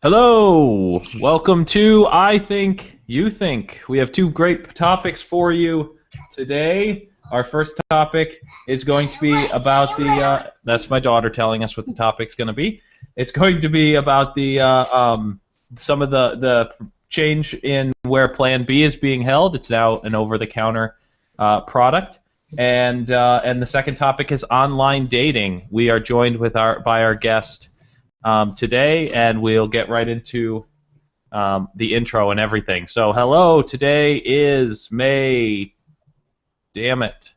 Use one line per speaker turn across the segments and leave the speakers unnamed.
Hello, welcome to I Think You Think. We have two great topics for you today. Our first topic is going to be about that's my daughter telling us what the topic's going to be. It's going to be about some of the change in where Plan B is being held. It's now an over-the-counter product. And the second topic is online dating. We are joined by our guest today, and we'll get right into the intro and everything. So, hello, today is May. Damn it.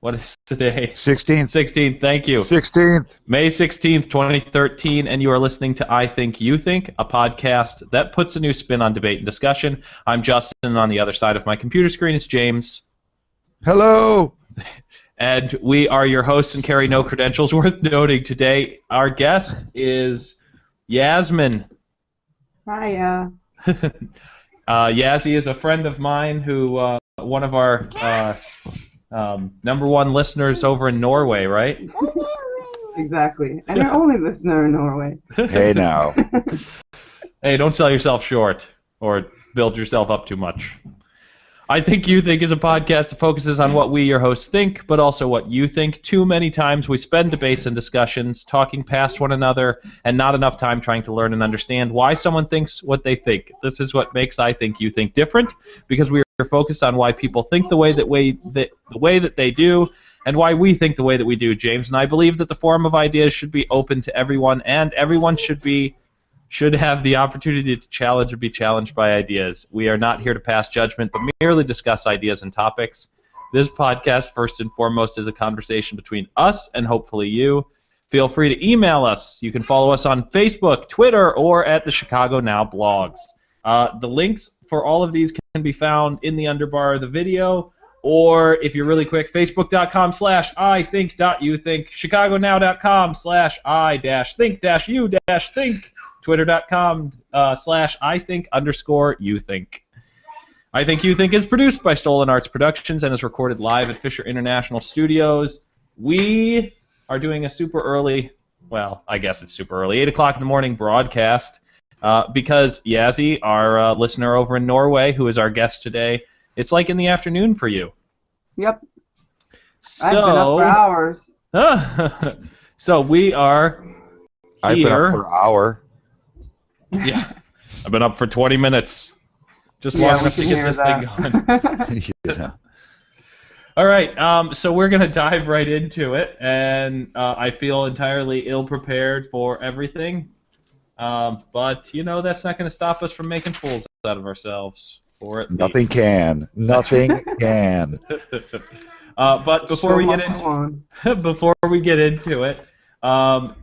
What is today?
16th.
16th, thank you.
16th.
May 16th, 2013, and you are listening to I Think You Think, a podcast that puts a new spin on debate and discussion. I'm Justin, and on the other side of my computer screen is James.
Hello.
And we are your hosts and carry no credentials worth noting today. Our guest is Yasmin.
Hiya.
Yazzie is a friend of mine who, one of our number one listeners over in Norway, right?
Exactly. And our only listener in Norway.
Hey now.
Hey, don't sell yourself short or build yourself up too much. I Think You Think is a podcast that focuses on what we, your hosts, think, but also what you think. Too many times we spend debates and discussions talking past one another and not enough time trying to learn and understand why someone thinks what they think. This is what makes I Think You Think different, because we are focused on why people think the way that they do and why we think the way that we do, James. And I believe that the forum of ideas should be open to everyone, and everyone should have the opportunity to challenge or be challenged by ideas. We are not here to pass judgment, but merely discuss ideas and topics. This podcast, first and foremost, is a conversation between us and hopefully you. Feel free to email us. You can follow us on Facebook, Twitter, or at the Chicago Now blogs. The links for all of these can be found in the underbar of the video, or if you're really quick, facebook.com/I-think.you-think, chicagonow.com/I-think-you-think, twitter.com/I-think_you-think. I Think You Think is produced by StolenArts Productions and is recorded live at Fisher International Studios. We are doing a super early, well, I guess it's super early, 8 o'clock in the morning broadcast because Yazzie, our listener over in Norway, who is our guest today, it's like in the afternoon for you.
Yep.
So,
I've been up for hours.
So we are here.
I've been up for an hour.
Yeah, I've been up for 20 minutes. Just long enough to get this thing going.
Yeah.
All right, so we're going to dive right into it, and I feel entirely ill-prepared for everything. But, you know, that's not going to stop us from making fools out of ourselves.
Nothing can. Nothing can.
But before we get into it,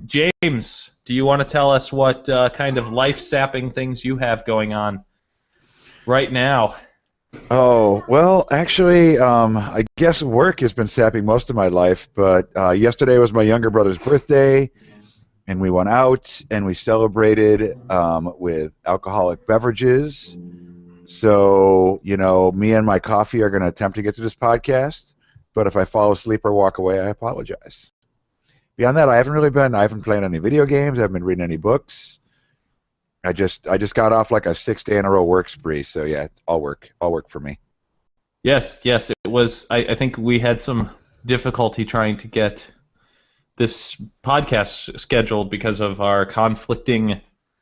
James, do you want to tell us what kind of life-sapping things you have going on right now?
Oh, well, actually, I guess work has been sapping most of my life, but yesterday was my younger brother's birthday, and we went out and we celebrated with alcoholic beverages. So, you know, me and my coffee are going to attempt to get to this podcast, but if I fall asleep or walk away, I apologize. Beyond that, I haven't played any video games, I haven't been reading any books. I just got off like a 6-day in a row work spree, so yeah, it's all work for me. Yes,
it was. I think we had some difficulty trying to get this podcast scheduled because of our conflicting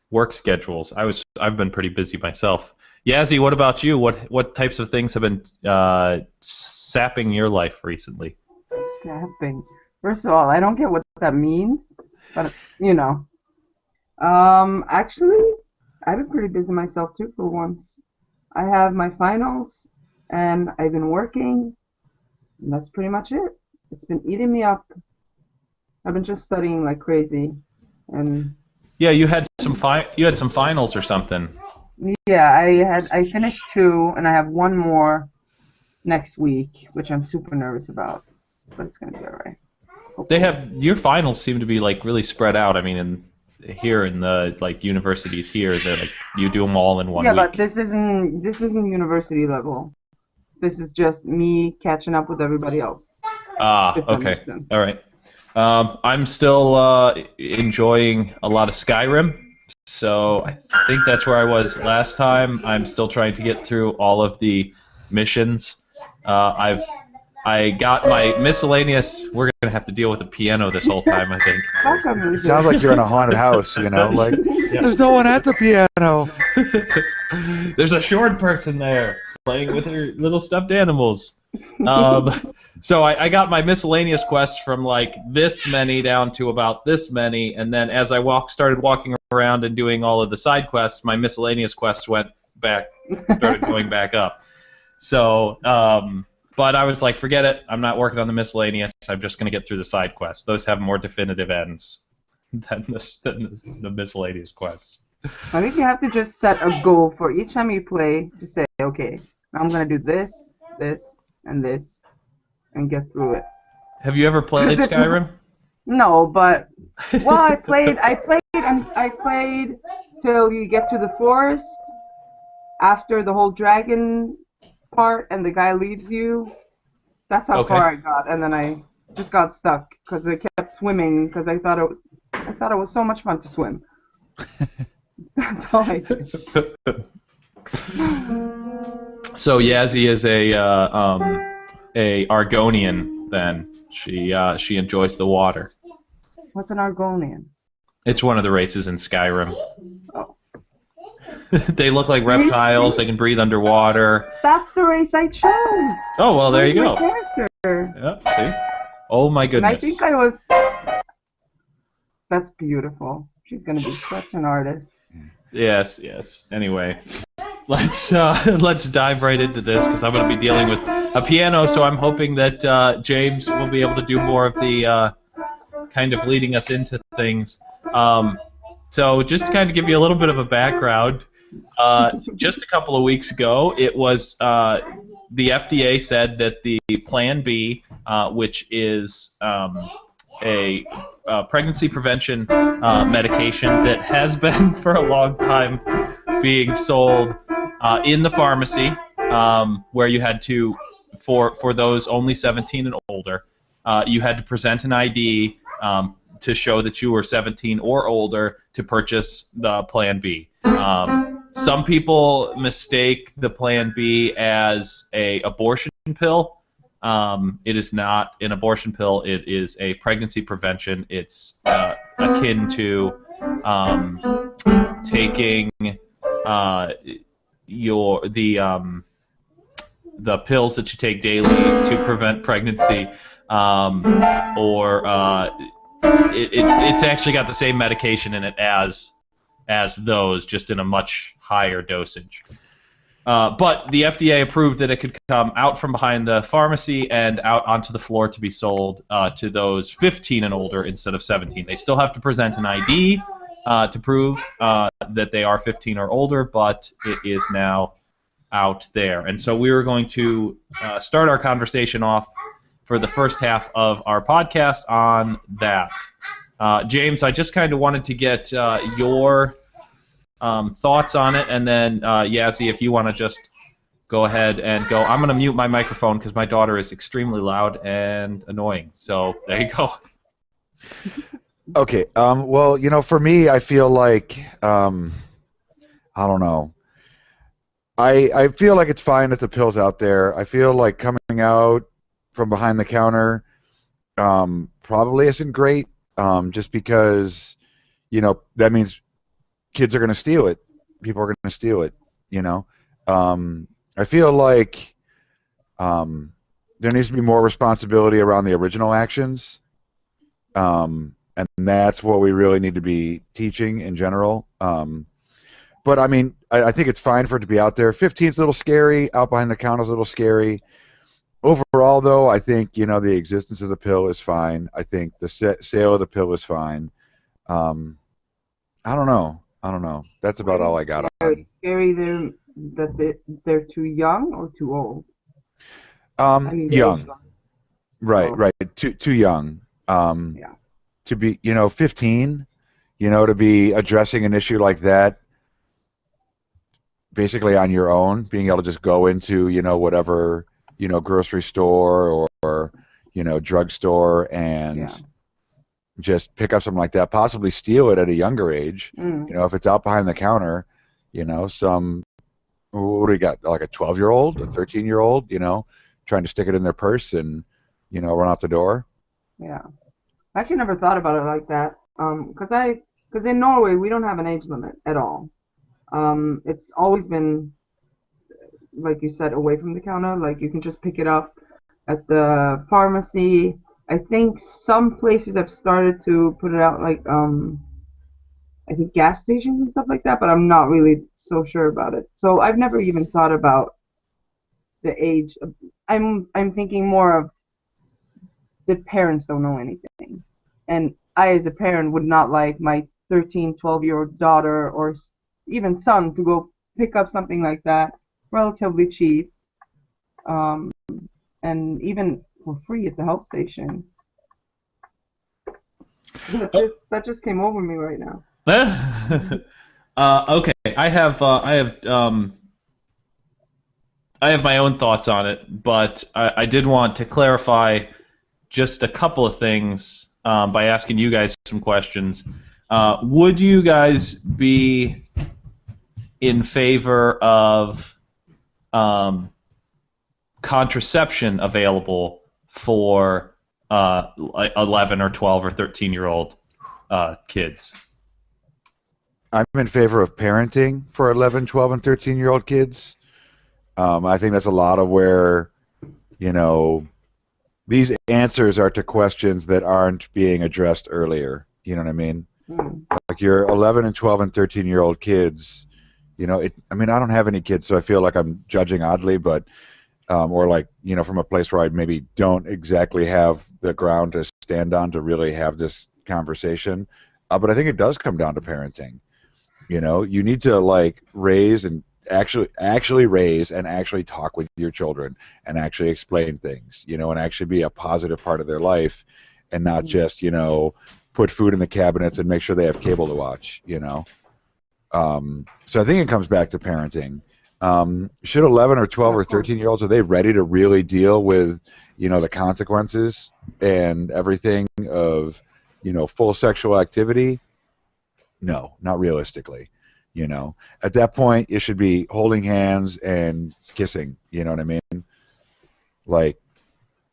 work schedules. I've been pretty busy myself. Yazzie, what about you? What types of things have been sapping your life recently?
Sapping. First of all, I don't get what that means, but you know. Actually, I've been pretty busy myself too for once. I have my finals, and I've been working, and that's pretty much it. It's been eating me up. I've been just studying like crazy, and
yeah, you had some finals or something.
Yeah, I finished 2, and I have 1 more next week, which I'm super nervous about, but it's gonna be alright.
Your finals seem to be like really spread out. I mean, here in the like universities here, that like, you do them all in one week.
Yeah, but this isn't university level. This is just me catching up with everybody else.
Okay, all right. I'm still enjoying a lot of Skyrim. So I think that's where I was last time. I'm still trying to get through all of the missions. I got my miscellaneous. We're gonna have to deal with the piano this whole time, I think.
Background
It
music.
sounds like you're in a haunted house, you know, like
Yeah.
there's no one at the piano.
There's a short person there playing with her little stuffed animals. So I got my miscellaneous quests from like this many down to about this many, and then as I started walking around and doing all of the side quests, my miscellaneous quests started going back up. So, but I was like, forget it. I'm not working on the miscellaneous. I'm just going to get through the side quests. Those have more definitive ends than the miscellaneous quests.
I think you have to just set a goal for each time you play to say, okay, I'm going to do this, this, and this, and get through it.
Have you ever played Skyrim?
No, but well, I played till you get to the forest after the whole dragon part, and the guy leaves you. That's how far I got, and then I just got stuck because I kept swimming because I thought it was so much fun to swim. That's all I did.
So Yazzie is a Argonian. Then she enjoys the water.
What's an Argonian?
It's one of the races in Skyrim.
Oh.
They look like reptiles. They can breathe underwater.
That's the race I chose.
Oh well, there you go.
Character.
Yep. See. Oh my goodness.
And I think I was. That's beautiful. She's gonna be such an artist.
Yes. Anyway, let's dive right into this because I'm going to be dealing with a piano. So I'm hoping that James will be able to do more of the kind of leading us into things. So just to kind of give you a little bit of a background, just a couple of weeks ago, it was the FDA said that the Plan B, which is a pregnancy prevention medication that has been for a long time being sold in the pharmacy, where you had to, for those only 17 and older, you had to present an ID to show that you were 17 or older to purchase the Plan B. Some people mistake the Plan B as a abortion pill. It is not an abortion pill. It is a pregnancy prevention. It's akin to taking the pills that you take daily to prevent pregnancy, it's actually got the same medication in it as those, just in a much higher dosage. But the FDA approved that it could come out from behind the pharmacy and out onto the floor to be sold to those 15 and older instead of 17. They still have to present an ID to prove that they are 15 or older, but it is now out there. And so we were going to start our conversation off for the first half of our podcast on that. James, I just kind of wanted to get your thoughts on it, and then Yazzie, if you want to just go ahead and go. I'm going to mute my microphone because my daughter is extremely loud and annoying. So there you go.
Okay. Well, for me, I feel like I don't know. I feel like it's fine that the pill's out there. I feel like coming out from behind the counter probably isn't great, just because that means kids are going to steal it. People are going to steal it. I feel like there needs to be more responsibility around the original actions, and that's what we really need to be teaching in general. But I mean, I think it's fine for it to be out there. 15 is a little scary. Out behind the counter is a little scary. Overall, though, I think the existence of the pill is fine. I think the sale of the pill is fine. I don't know. That's about all I got on.
It's scary that they're too young or too old.
Young. Right. Too young.
Yeah.
To be 15, to be addressing an issue like that basically on your own, being able to just go into whatever grocery store or drugstore and just pick up something like that, possibly steal it at a younger age.
Mm.
If it's out behind the counter, some, what do you got, like a 12-year-old, a 13-year-old, trying to stick it in their purse and, run out the door.
Yeah. I actually never thought about it like that. Because in Norway we don't have an age limit at all. It's always been, like you said, away from the counter. Like you can just pick it up at the pharmacy. I think some places have started to put it out, like I think gas stations and stuff like that, but I'm not really so sure about it. So I've never even thought about the age. I'm thinking more of the parents don't know anything, and I, as a parent, would not like my 13, 12-year-old daughter or even son to go pick up something like that relatively cheap, and even for free at the help stations. That just came over me right now.
Okay, I have my own thoughts on it, but I did want to clarify just a couple of things by asking you guys some questions. Would you guys be in favor of contraception available for 11 or 12 or 13-year-old kids?
I'm in favor of parenting for 11, 12, and 13-year-old kids. I think that's a lot of where, these answers are to questions that aren't being addressed earlier. You know what I mean? Like your 11 and 12 and 13-year-old kids, I don't have any kids, so I feel like I'm judging oddly, but or like, from a place where I maybe don't exactly have the ground to stand on to really have this conversation. But I think it does come down to parenting. You need to like raise and actually raise and actually talk with your children and actually explain things, and actually be a positive part of their life and not just, put food in the cabinets and make sure they have cable to watch, So I think it comes back to parenting. Should 11 or 12 or 13-year-olds, are they ready to really deal with, the consequences and everything of, full sexual activity? No, not realistically. At that point, it should be holding hands and kissing. You know what I mean? Like,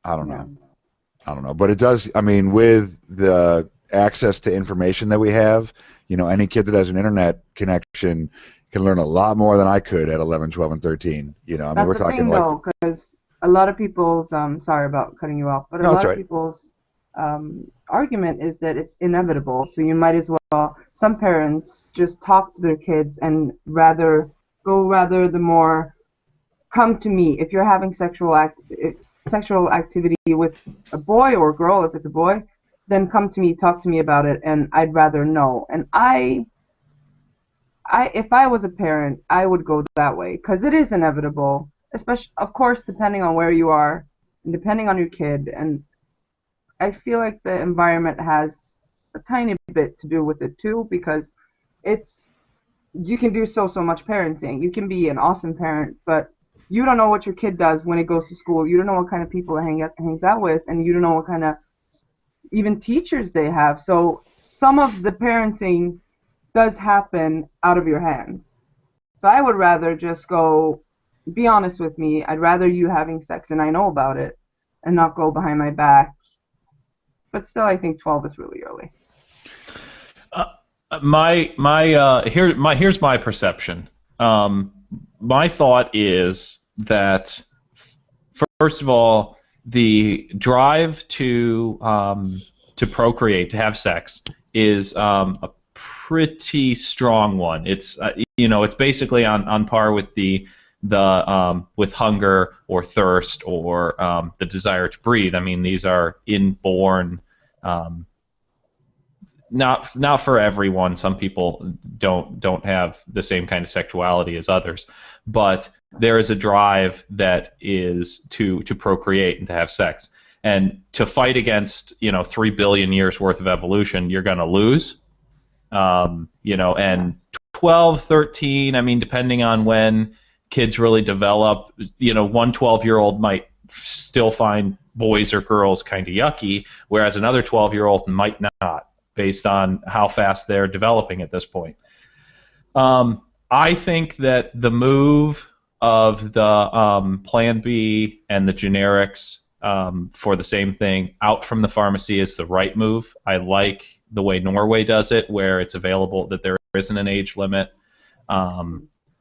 I don't know. But it does, with the access to information that we have, any kid that has an internet connection can learn a lot more than I could at 11, 12, and 13.
That's
we're
the
talking
thing,
like,
though, because a lot of people's, sorry about cutting you off, but a lot of people's argument is that it's inevitable. So you might as well, some parents just talk to their kids and rather the more, come to me if you're having sexual activity with a boy or a girl. If it's a boy, then come to me, talk to me about it, and I'd rather know. And if I was a parent, I would go that way because it is inevitable, especially, of course, depending on where you are and depending on your kid. And I feel like the environment has a tiny bit to do with it too, because you can do so much parenting. You can be an awesome parent, but you don't know what your kid does when it goes to school. You don't know what kind of people it hangs out with, and you don't know what kind of even teachers they have. So some of the parenting does happen out of your hands. So I would rather just go, be honest with me. I'd rather you having sex and I know about it and not go behind my back. But still, I think 12 is really early.
Here's my perception. My thought is that, first of all, the drive to procreate, to have sex, is a pretty strong one. It's it's basically on par with the with hunger or thirst or the desire to breathe. I mean, these are inborn. Not for everyone. Some people don't have the same kind of sexuality as others, but there is a drive that is to procreate and to have sex. And to fight against 3 billion years worth of evolution, you're going to lose. And 12, 13. I mean, depending on when kids really develop, one 12-year-old might still find boys or girls kind of yucky, whereas another 12-year-old might not, based on how fast they're developing at this point. I think that the move of the Plan B and the generics for the same thing out from the pharmacy is the right move. I like the way Norway does it, where it's available, that there isn't an age limit.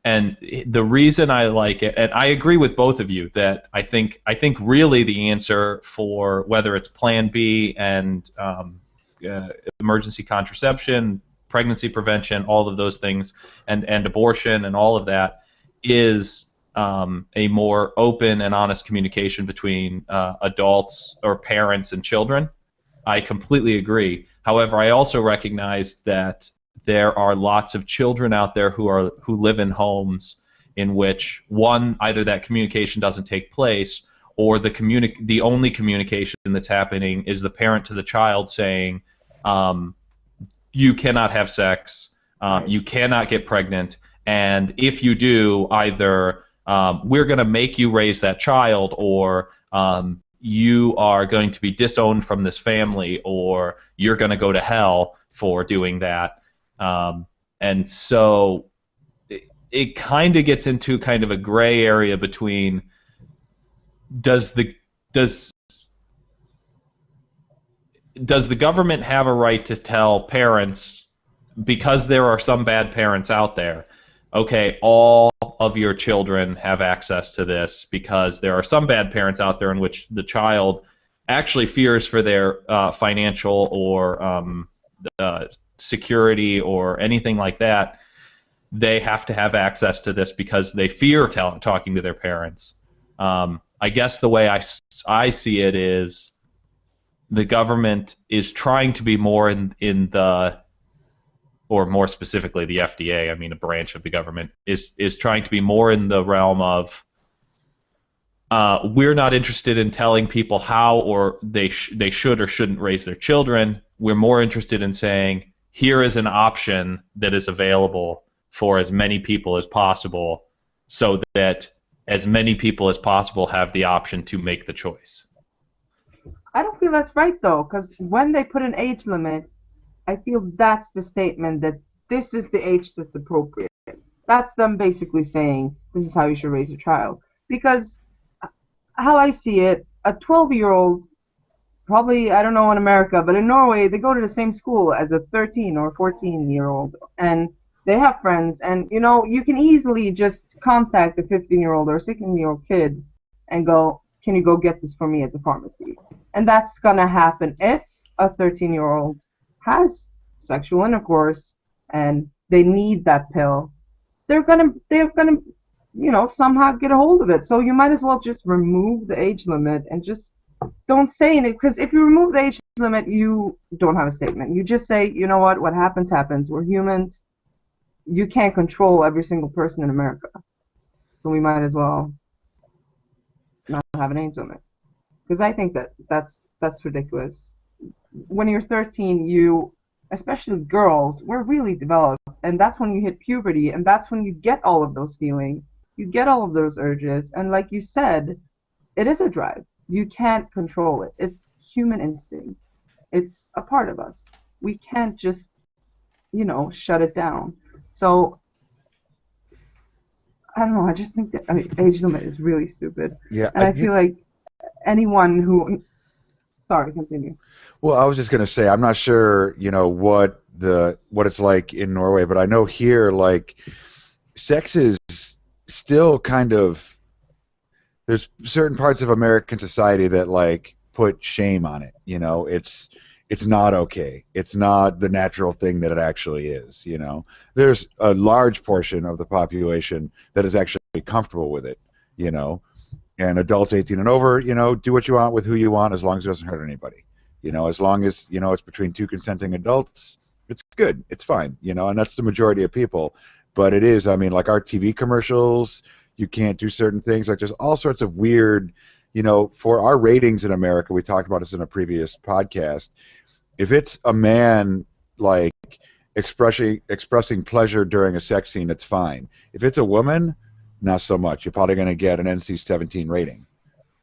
And the reason I like it, and I agree with both of you, that I think really the answer for whether it's Plan B and emergency contraception, pregnancy prevention, all of those things, and abortion and all of that is a more open and honest communication between adults or parents and children. I completely agree. However, I also recognize that there are lots of children out there who live in homes in which, one, either that communication doesn't take place, or the only communication that's happening is the parent to the child saying, you cannot have sex, you cannot get pregnant, and if you do, either we're going to make you raise that child, or you are going to be disowned from this family, or you're going to go to hell for doing that. And so it kind of gets into kind of a gray area between does the government have a right to tell parents, because there are some bad parents out there, okay, all of your children have access to this, because there are some bad parents out there in which the child actually fears for their financial or security or anything like that. They have to have access to this because they fear talking to their parents. I guess the way I see it is the government is trying to be more in the, or more specifically the FDA, I mean a branch of the government, is trying to be more in the realm of we're not interested in telling people how or they should or shouldn't raise their children. We're more interested in saying, here is an option that is available for as many people as possible, so that as many people as possible have the option to make the choice.
I don't feel that's right, though, because when they put an age limit, I feel that's the statement that this is the age that's appropriate. That's them basically saying this is how you should raise a child. Because how I see it, a 12-year-old, probably, I don't know in America, but in Norway, they go to the same school as a 13 or 14-year-old, and they have friends, and, you know, you can easily just contact a 15-year-old or a 16-year-old kid and go, can you go get this for me at the pharmacy? And that's going to happen if a 13-year-old has sexual intercourse and they need that pill. They're gonna, you know, somehow get a hold of it. So you might as well just remove the age limit and just don't say anything, because if you remove the age limit, you don't have a statement. You just say, you know what happens happens. We're humans. You can't control every single person in America. So we might as well not have an age limit. Because I think that's ridiculous. When you're 13, you, especially girls, we're really developed, and that's when you hit puberty, and that's when you get all of those feelings, you get all of those urges, and like you said, it is a drive. You can't control it. It's human instinct. It's a part of us. We can't just, you know, shut it down. So, I don't know, I just think that age limit is really stupid.
Yeah,
and I feel like anyone who... Sorry, continue.
Well, I was just going to say, I'm not sure, you know, what it's like in Norway, but I know here, like, sex is still kind of, there's certain parts of American society that, like, put shame on it. You know, it's not okay. It's not the natural thing that it actually is. You know, there's a large portion of the population that is actually comfortable with it. You know. And adults 18 and over, you know, do what you want with who you want as long as it doesn't hurt anybody. You know, as long as, you know, it's between two consenting adults, it's good. It's fine, you know, and that's the majority of people. But it is, I mean, like our TV commercials, you can't do certain things. Like there's all sorts of weird, you know, for our ratings in America, we talked about this in a previous podcast. If it's a man, like, expressing pleasure during a sex scene, it's fine. If it's a woman, not so much. You're probably going to get an NC-17 rating,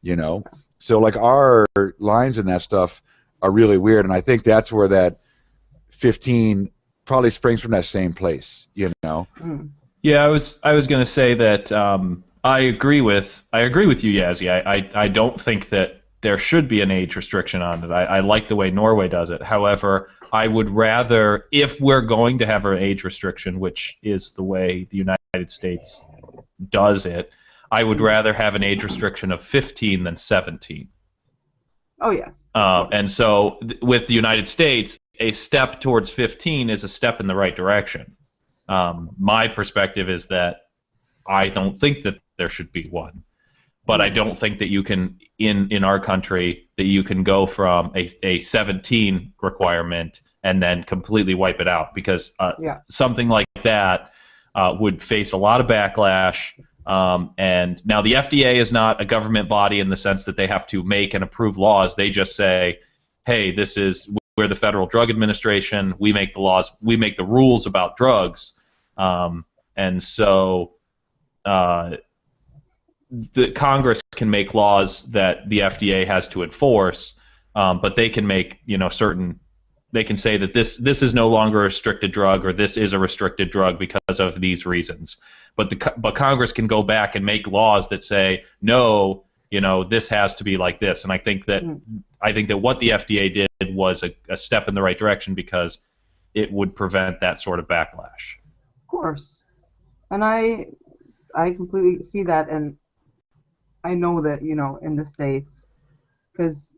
you know? So like our lines and that stuff are really weird, and I think that's where that 15 probably springs from that same place, you know.
Mm.
Yeah, I was going to say that I agree with you, Yazzie. I don't think that there should be an age restriction on it. I like the way Norway does it. However, I would rather, if we're going to have an age restriction, which is the way the United States does it, I would rather have an age restriction of 15 than 17.
Oh, yes.
And so with the United States, a step towards 15 is a step in the right direction. My perspective is that I don't think that there should be one, but I don't think that you can, in our country, that you can go from a 17 requirement and then completely wipe it out, because something like that would face a lot of backlash. And now the FDA is not a government body in the sense that they have to make and approve laws. They just say, hey, we're the Federal Drug Administration. We make the laws. We make the rules about drugs. And so the Congress can make laws that the FDA has to enforce, but they can make certain. They can say that this is no longer a restricted drug, or this is a restricted drug because of these reasons. But Congress can go back and make laws that say no, this has to be like this. And I think that what the FDA did was a step in the right direction, because it would prevent that sort of backlash.
Of course, and I completely see that, and I know that in the States, because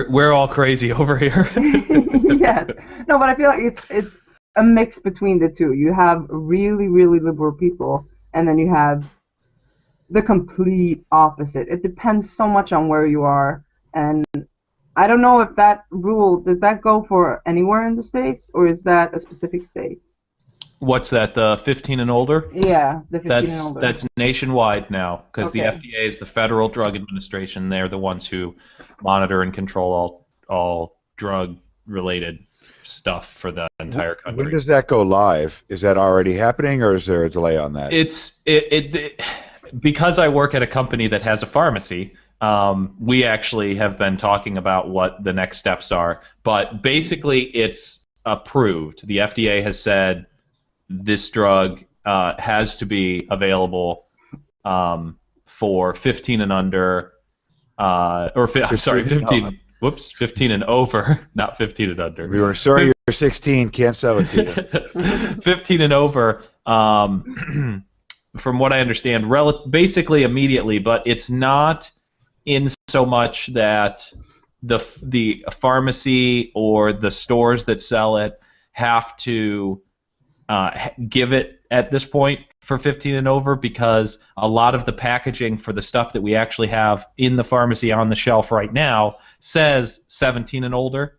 we're all crazy over here.
Yes, no, but I feel like it's a mix between the two. You have really, really liberal people, and then you have the complete opposite. It depends so much on where you are, and I don't know if that rule, does that go for anywhere in the States, or is that a specific state?
What's that, the 15 and older?
Yeah, the 15 and older.
That's nationwide now, because the FDA is the Federal Drug Administration. They're the ones who monitor and control all drug-related stuff for the entire country.
When does that go live? Is that already happening, or is there a delay on that?
Because I work at a company that has a pharmacy, we actually have been talking about what the next steps are. But basically, it's approved. The FDA has said this drug has to be available for 15 and under, 15. Whoops, 15 and over, not 15 and under.
We were sorry you're 16, can't sell it to you.
15 and over, from what I understand, basically immediately, but it's not in so much that the pharmacy or the stores that sell it have to give it at this point for 15 and over, because a lot of the packaging for the stuff that we actually have in the pharmacy on the shelf right now says 17 and older.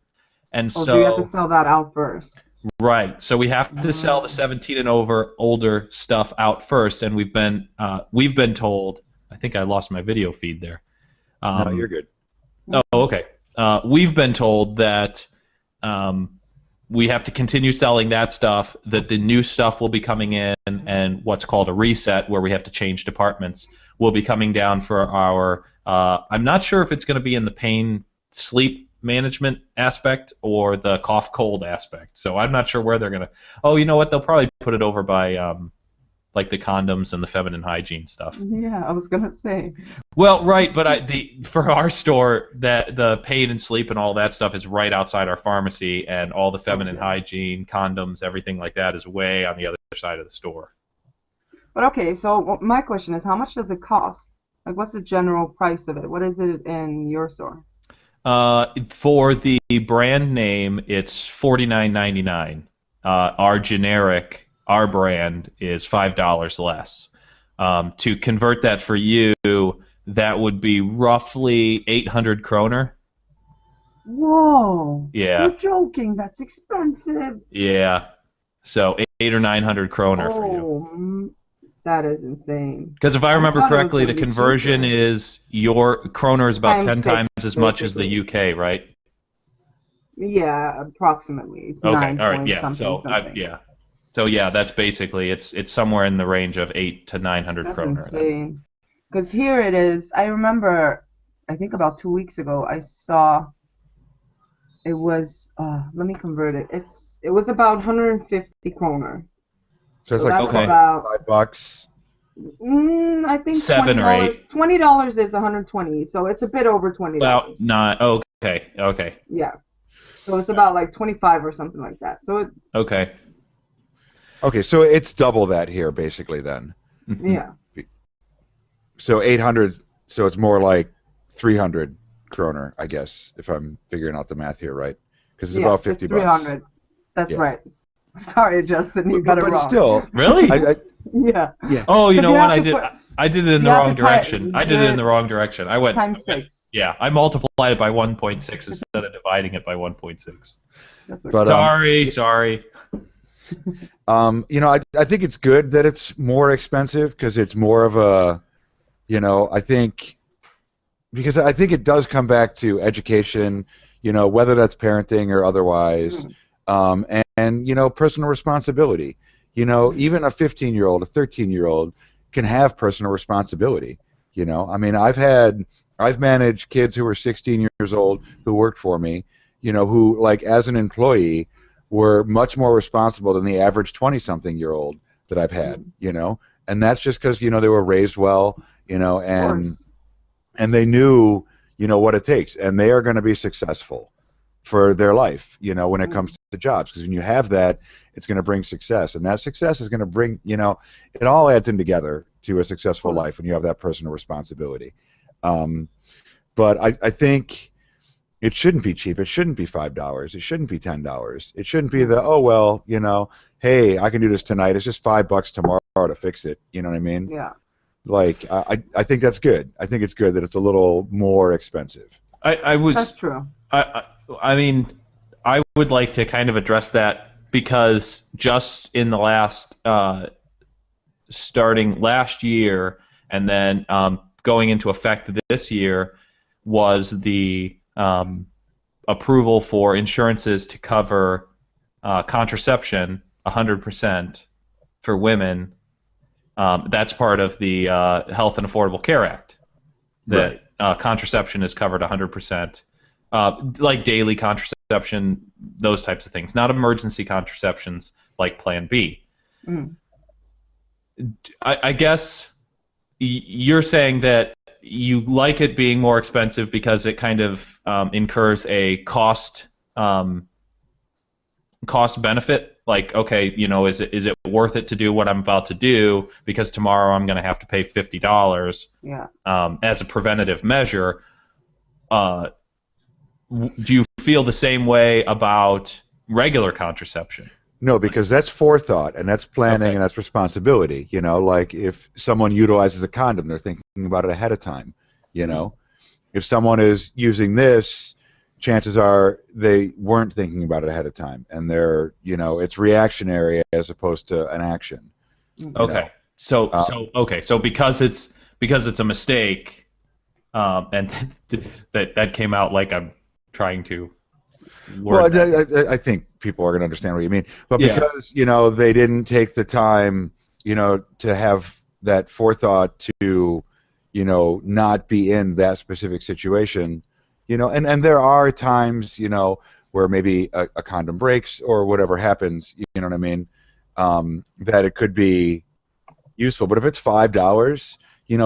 And so
you have to sell that out first.
Right. So we have to sell the 17 and older stuff out first, and we've been told, I think I lost my video feed there.
No, you're good.
Oh, okay. We've been told that we have to continue selling that stuff, that the new stuff will be coming in, and what's called a reset, where we have to change departments, will be coming down for our, I'm not sure if it's going to be in the pain sleep management aspect or the cough cold aspect. So I'm not sure where they're going to, oh, you know what, they'll probably put it over by like the condoms and the feminine hygiene stuff.
Yeah, I was gonna say.
Well, right, but for our store, that the pain and sleep and all that stuff is right outside our pharmacy, and all the feminine hygiene, condoms, everything like that is way on the other side of the store.
But okay, so my question is, how much does it cost? Like, what's the general price of it? What is it in your store?
For the brand name, it's $49.99. Our generic, our brand, is $5 less. To convert that for you, that would be roughly 800 kroner.
Whoa!
Yeah.
You're joking. That's expensive.
Yeah. So 800 or 900 kroner for you.
That is insane.
Because if I remember correctly, the conversion is your kroner is about 10 times as much as the UK, right?
Yeah, approximately. It's
okay.
9
All right.
point
Yeah.
something.
Yeah. So yeah, that's basically it's somewhere in the range of 800 to 900
That's
kroner.
insane. Because here it is. I remember, I think about 2 weeks ago, I saw it was. Let me convert it. It was about 150 kroner.
So it's
So
like
that's
Okay.
about.
$5.
I think
Seven or eight.
$20 is 120, so it's a bit over
About
$20.
nine. Okay. Okay.
Yeah. So it's about like 25 or something like that. So
Okay.
Okay, so it's double that here, basically. Then,
yeah.
so 800. So it's more like 300 kroner, I guess, if I'm figuring out the math here right, because it's
Yeah,
about 50
it's
bucks.
300. That's
Yeah.
right. Sorry, Justin, you got it
But
wrong.
still,
Really?
Yeah.
yeah.
Oh, you
'Cause
know
you
what?
have to put
I did it in
you
the
have
wrong
to tie
direction. I did it in the wrong direction. I went
times 6.
yeah, I multiplied it by 1.6 instead of dividing it by 1.6.
That's okay.
But
Sorry.
I think it's good that it's more expensive because it's more of a, I think because I think it does come back to education, whether that's parenting or otherwise, and personal responsibility. Even a 15-year-old, a 13-year-old can have personal responsibility. I mean, I've managed kids who were 16 years old who worked for me, who like as an employee were much more responsible than the average 20-something-year-old that I've had, and that's just because, they were raised well,
Of
and
course.
they knew, what it takes, and they are going to be successful for their life, when it comes to jobs, because when you have that, it's going to bring success, and that success is going to bring, it all adds in together to a successful life when you have that personal responsibility. But I think it shouldn't be cheap. It shouldn't be $5. It shouldn't be $10. It shouldn't be hey, I can do this tonight. It's just $5 tomorrow to fix it. You know what I mean?
Yeah.
Like I think that's good. I think it's good that it's a little more expensive.
That's true.
I mean, I would like to kind of address that because just in the last starting last year and then going into effect this year was the approval for insurances to cover contraception 100% for women. That's part of the Health and Affordable Care Act. That contraception is covered 100%. Like daily contraception, those types of things. Not emergency contraceptions like Plan B.
Mm.
I guess you're saying that you like it being more expensive because it kind of incurs a cost benefit. Like, okay, is it worth it to do what I'm about to do because tomorrow I'm going to have to pay $50 as a preventative measure. Do you feel the same way about regular contraception?
No, because that's forethought and that's planning and that's responsibility. Like if someone utilizes a condom, they're thinking about it ahead of time. If someone is using this, chances are they weren't thinking about it ahead of time, and they're, it's reactionary as opposed to an action.
Okay. So because it's a mistake, and that came out like I'm trying to.
Well, I think people are going to understand what you mean, but because they didn't take the time, to have that forethought to, not be in that specific situation, and there are times, where maybe a condom breaks or whatever happens, you know what I mean, that it could be useful. But if it's $5,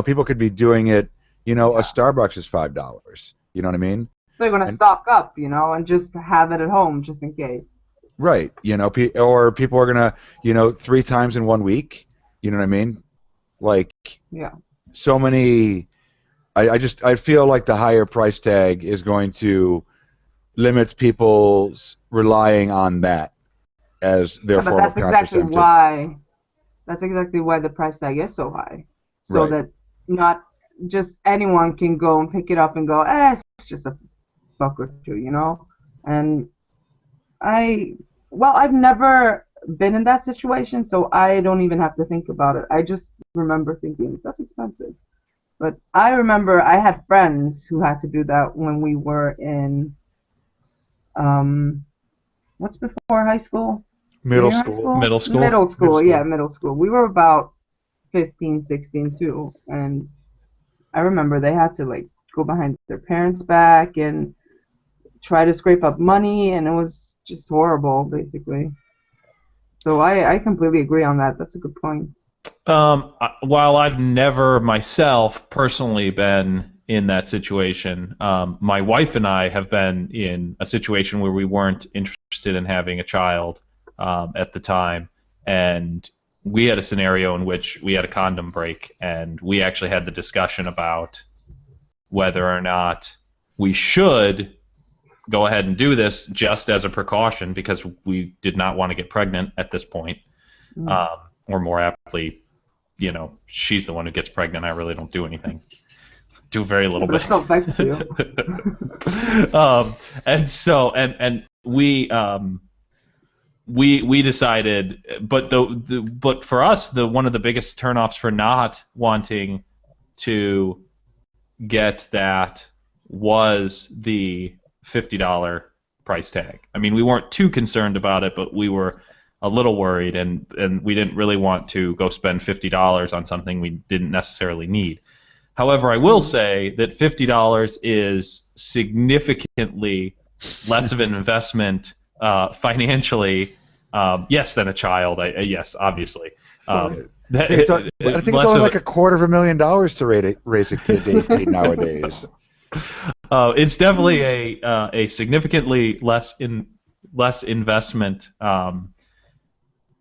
people could be doing it. A Starbucks is $5. You know what I mean?
They're going to stock up, and just have it at home just in case.
Right. Or people are going to, 3 times in 1 week. You know what I mean? Like, so many. I feel like the higher price tag is going to limit people's relying on that as their form of contraceptive.
That's exactly why the price tag is so high. So that not just anyone can go and pick it up and go, it's just a buck or two, And I've never been in that situation, so I don't even have to think about it. I just remember thinking, that's expensive. But I remember I had friends who had to do that when we were in, what's before high school?
Middle
Junior
school.
high school?
Middle school.
Middle school. We were about 15, 16 too. And I remember they had to like go behind their parents' back and try to scrape up money, and it was just horrible, basically. So I completely agree on that. That's a good point.
While I've never myself personally been in that situation, my wife and I have been in a situation where we weren't interested in having a child at the time, and we had a scenario in which we had a condom break, and we actually had the discussion about whether or not we should go ahead and do this just as a precaution because we did not want to get pregnant at this point. Or more aptly, you know, she's the one who gets pregnant. I really don't do anything. Do very little bit.
But it still affects you.
And so we decided, but for us, the one of the biggest turnoffs for not wanting to get that was the $50 price tag. I mean, we weren't too concerned about it, but we were a little worried, and we didn't really want to go spend $50 on something we didn't necessarily need. However, I will say that $50 is significantly less of an investment financially, yes, than a child. Yes, obviously.
I think it's only like $250,000 to raise a kid to 18 nowadays.
It's definitely a significantly less investment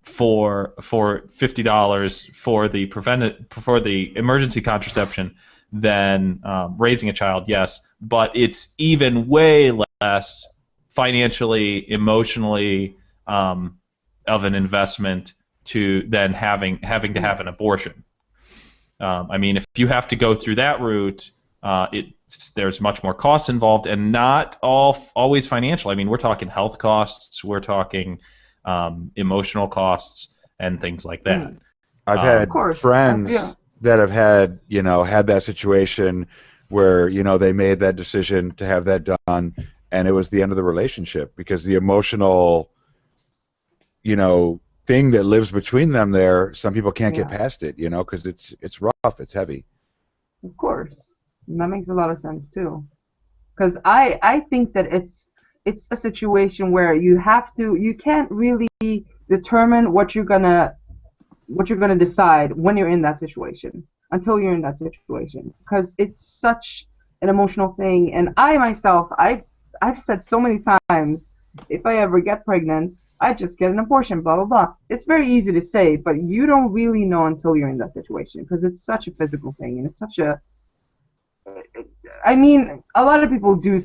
for $50 for the emergency contraception than raising a child. Yes, but it's even way less financially, emotionally of an investment than having to have an abortion. I mean, if you have to go through that route, there's much more costs involved, and not always financial. I mean, we're talking health costs, we're talking emotional costs, and things like that.
I've had friends that have had that situation where they made that decision to have that done, and it was the end of the relationship because the emotional thing that lives between them there, some people can't get past it, because it's rough, it's heavy.
Of course. And that makes a lot of sense too, because I think that it's a situation where you can't really determine what you're gonna decide when you're in that situation until you're in that situation, because it's such an emotional thing. And I myself, I've said so many times, if I ever get pregnant, I just get an abortion, blah blah blah. It's very easy to say, but you don't really know until you're in that situation, because it's such a physical thing, and it's such a I mean, a lot of people do.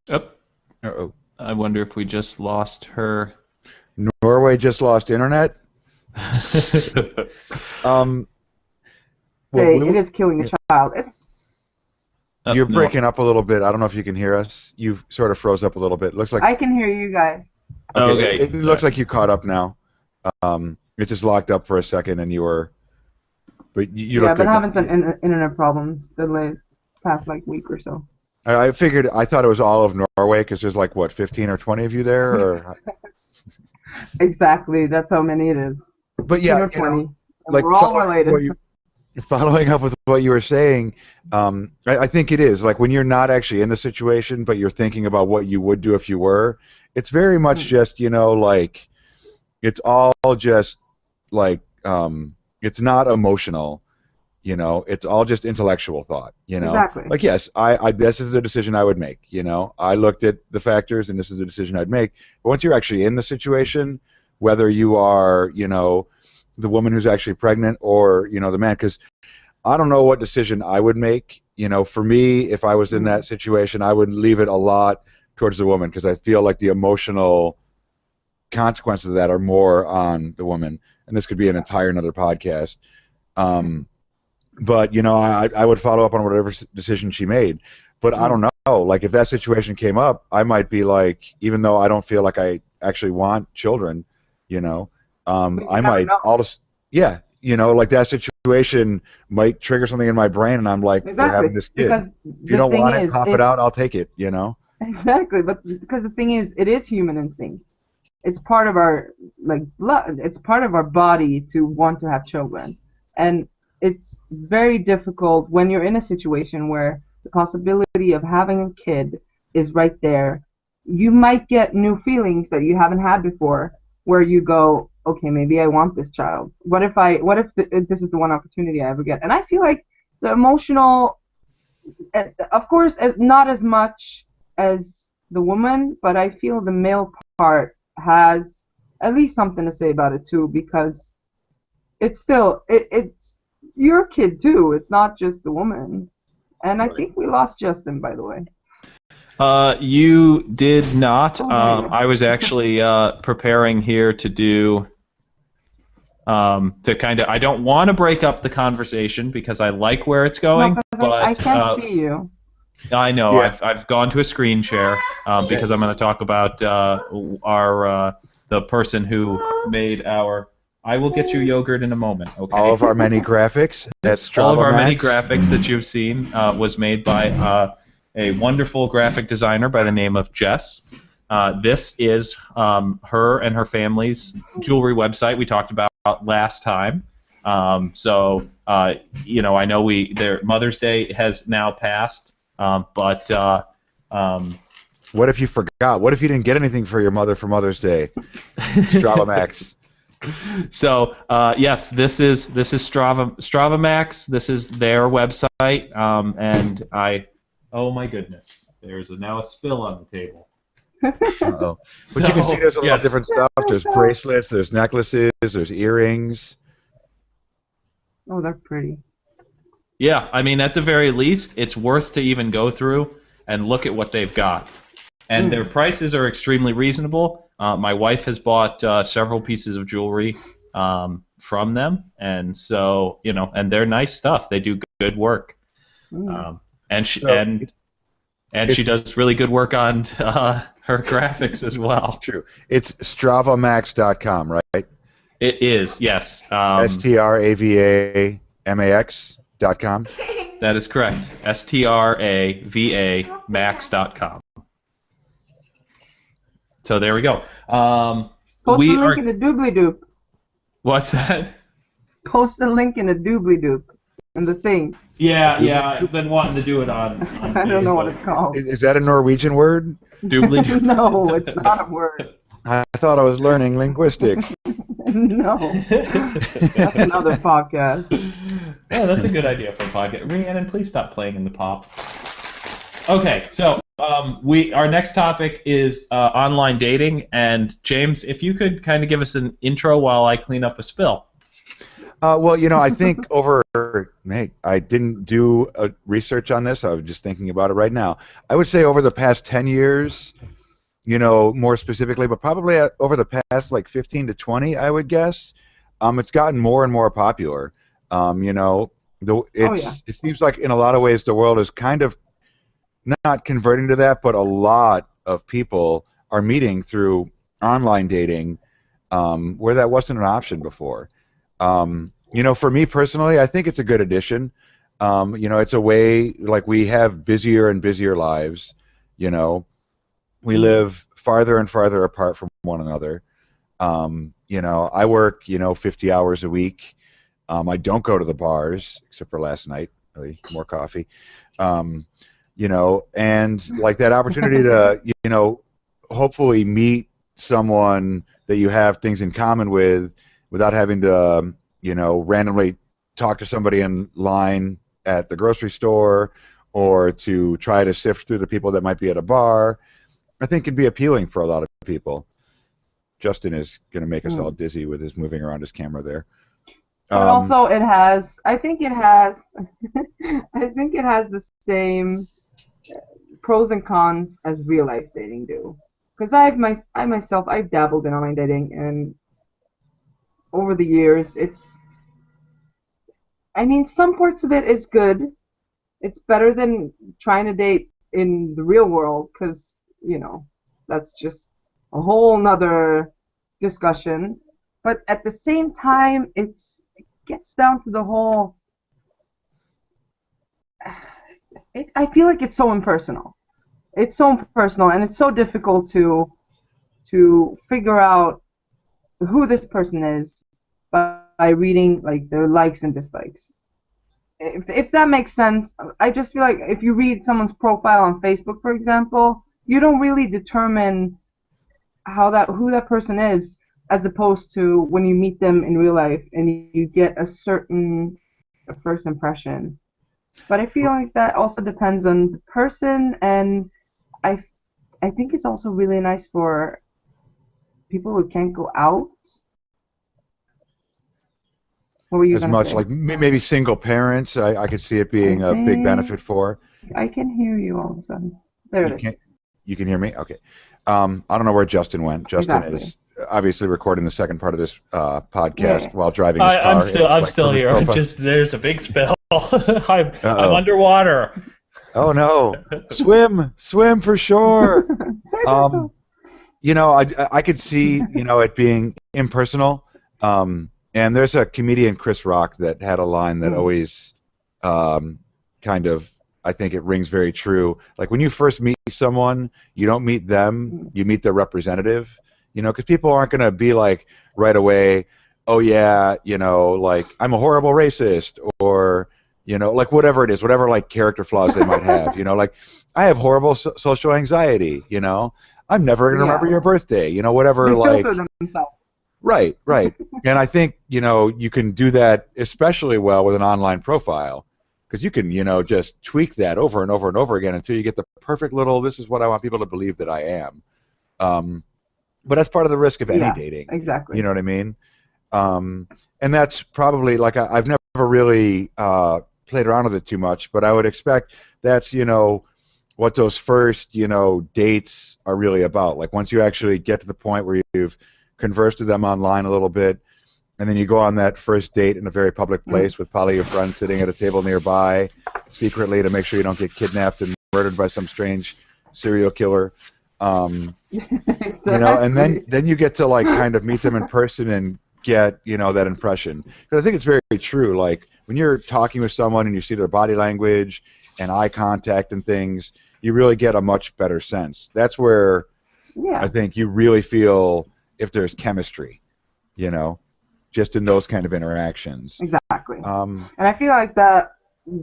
Uh-oh.
I wonder if we just lost her.
Norway just lost internet?
It is killing a child.
You're breaking up a little bit. I don't know if you can hear us. You sort of froze up a little bit. Looks like
I can hear you guys.
Okay. It looks like you caught up now. It just locked up for a second, and you were. But you look good.
Yeah, but having some internet problems the past week or so.
I thought it was all of Norway because there's 15 or 20 of you there, or
exactly. That's how many it is.
But yeah,
20. We're all related.
Following up with what you were saying, I think it is when you're not actually in the situation, but you're thinking about what you would do if you were. It's very much just it's all just it's not emotional, it's all just intellectual thought,
Exactly.
Yes, I this is a decision I would make, I looked at the factors and this is a decision I'd make. But once you're actually in the situation, whether you are, the woman who's actually pregnant or, the man, because I don't know what decision I would make. For me, if I was in that situation, I would leave it a lot towards the woman because I feel like the emotional consequences of that are more on the woman. And this could be an entire another podcast. But, I would follow up on whatever decision she made. But I don't know. If that situation came up, I might be even though I don't feel like I actually want children, I might that situation might trigger something in my brain, and I'm like, we're having this kid. If you don't want it, pop it out, I'll take it,
Exactly, but because the thing is, it is human instinct. It's part of our blood. It's part of our body to want to have children, and it's very difficult when you're in a situation where the possibility of having a kid is right there. You might get new feelings that you haven't had before, where you go, okay, maybe I want this child. What if this is the one opportunity I ever get? And I feel like the emotional, of course, not as much as the woman, but I feel the male part has at least something to say about it too, because it's still it's your kid too. It's not just the woman. And I think we lost Justin, by the way.
You did not.
Oh, yeah.
I was actually preparing here to do to kind of. I don't want to break up the conversation because I like where it's going,
No,
but
I can't see you.
I know.
Yeah.
I've gone to a screen share because I'm going to talk about our the person who made our. I will get you yogurt in a moment. Okay.
All of our many graphics. That's Strava
All of our many
Max.
graphics that you've seen was made by a wonderful graphic designer by the name of Jess. This is her and her family's jewelry website we talked about last time. So you know, I know their Mother's Day has now passed, but
What if you forgot? What if you didn't get anything for your mother for Mother's Day? Strava Max.
so yes, this is Strava Max. This is their website, and oh my goodness, there's now a spill on the table.
Uh-oh. But you can see there's a lot of different stuff. There's bracelets, there's necklaces, there's earrings.
Oh, they're pretty.
Yeah, I mean, at the very least, it's worth to even go through and look at what they've got. And their prices are extremely reasonable. My wife has bought several pieces of jewelry from them, and so you know, and they're nice stuff. They do good work, and she she does really good work on her graphics as well.
True. It's StravaMax.com, right?
It is, yes.
STRAVAMAX.com.
That is correct. STRAVA Max.com. So there we go.
Post a link in the doobly-doop.
What's that?
Post a link in the doobly-doop in the thing.
Yeah, I've been wanting to do it on
I don't know what it's called.
Is that a Norwegian word?
Doobly-doop.
No, it's not a word.
I thought I was learning linguistics.
No. That's another podcast.
Oh, that's a good idea for a podcast. Rhiannon, please stop playing in the pop. Okay, so our next topic is online dating, and James, if you could kind of give us an intro while I clean up a spill.
Well, you know, I think I didn't do research on this. I was just thinking about it right now. I would say over the past 10 years, you know, more specifically, but probably over the past like 15 to 20, I would guess, it's gotten more and more popular. You know, it seems like in a lot of ways the world is kind of not converting to that, but a lot of people are meeting through online dating where that wasn't an option before. You know, for me personally, I think it's a good addition. You know, it's a way, like, we have busier and busier lives. You know, we live farther and farther apart from one another. You know, I work, 50 hours a week. I don't go to the bars except for last night. Really, more coffee. You know, and like that opportunity to, hopefully meet someone that you have things in common with without having to, randomly talk to somebody in line at the grocery store or to try to sift through the people that might be at a bar, I think can be appealing for a lot of people. Justin is going to make us all dizzy with his moving around his camera there.
But also I think it has the same pros and cons as real life dating do. Because I myself, I've dabbled in online dating, and over the years, some parts of it is good. It's better than trying to date in the real world, because, that's just a whole nother discussion. But at the same time, it gets down to the whole... I feel like it's so impersonal. It's so impersonal, and it's so difficult to figure out who this person is by reading like their likes and dislikes. if that makes sense, I just feel like if you read someone's profile on Facebook, for example, you don't really determine who that person is, as opposed to when you meet them in real life and you get a certain first impression. But I feel like that also depends on the person, and I I think it's also really nice for people who can't go out. What were you
As
gonna
much
say?
like maybe single parents, I could see it being a big benefit for.
I can hear you all of a sudden. There
You
it is.
can't. You can hear me? Okay. I don't know where Justin went. Justin
Exactly.
is obviously recording the second part of this podcast
Yeah.
while driving his car.
I'm still here. Just there's a big spill. I'm
Uh-oh.
underwater.
Oh no! Swim for sure. I could see it being impersonal. And there's a comedian, Chris Rock, that had a line that always kind of, I think it rings very true. Like when you first meet someone, you don't meet them, you meet their representative. Because people aren't going to be like right away, oh yeah, like I'm a horrible racist, or like whatever it is, whatever like character flaws they might have. Like I have horrible social anxiety. I'm never going to remember your birthday. Whatever.
They
like
filter themselves.
Right. And I think, you can do that especially well with an online profile, because you can, just tweak that over and over and over again until you get the perfect little, this is what I want people to believe that I am. But that's part of the risk of any dating.
Exactly.
You know what I mean? And that's probably like, I've never really played around with it too much, but I would expect that's, what those first, dates are really about. Like once you actually get to the point where you've converse to them online a little bit, and then you go on that first date in a very public place with probably your friend sitting at a table nearby secretly to make sure you don't get kidnapped and murdered by some strange serial killer. And then you get to like kind of meet them in person and get that impression, because I think it's very, very true. Like when you're talking with someone and you see their body language and eye contact and things, you really get a much better sense. That's where I think you really feel if there's chemistry, just in those kind of interactions.
Exactly. And I feel like that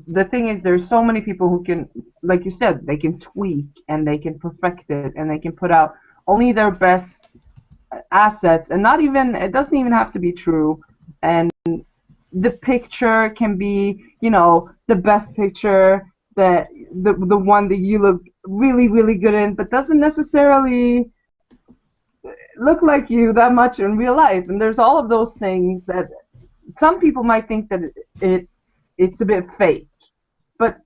the thing is, there's so many people who can, like you said, they can tweak and they can perfect it and they can put out only their best assets, and it doesn't even have to be true. And the picture can be, the best picture, that the one that you look really, really good in, but doesn't necessarily look like you that much in real life. And there's all of those things that some people might think that it's a bit fake, but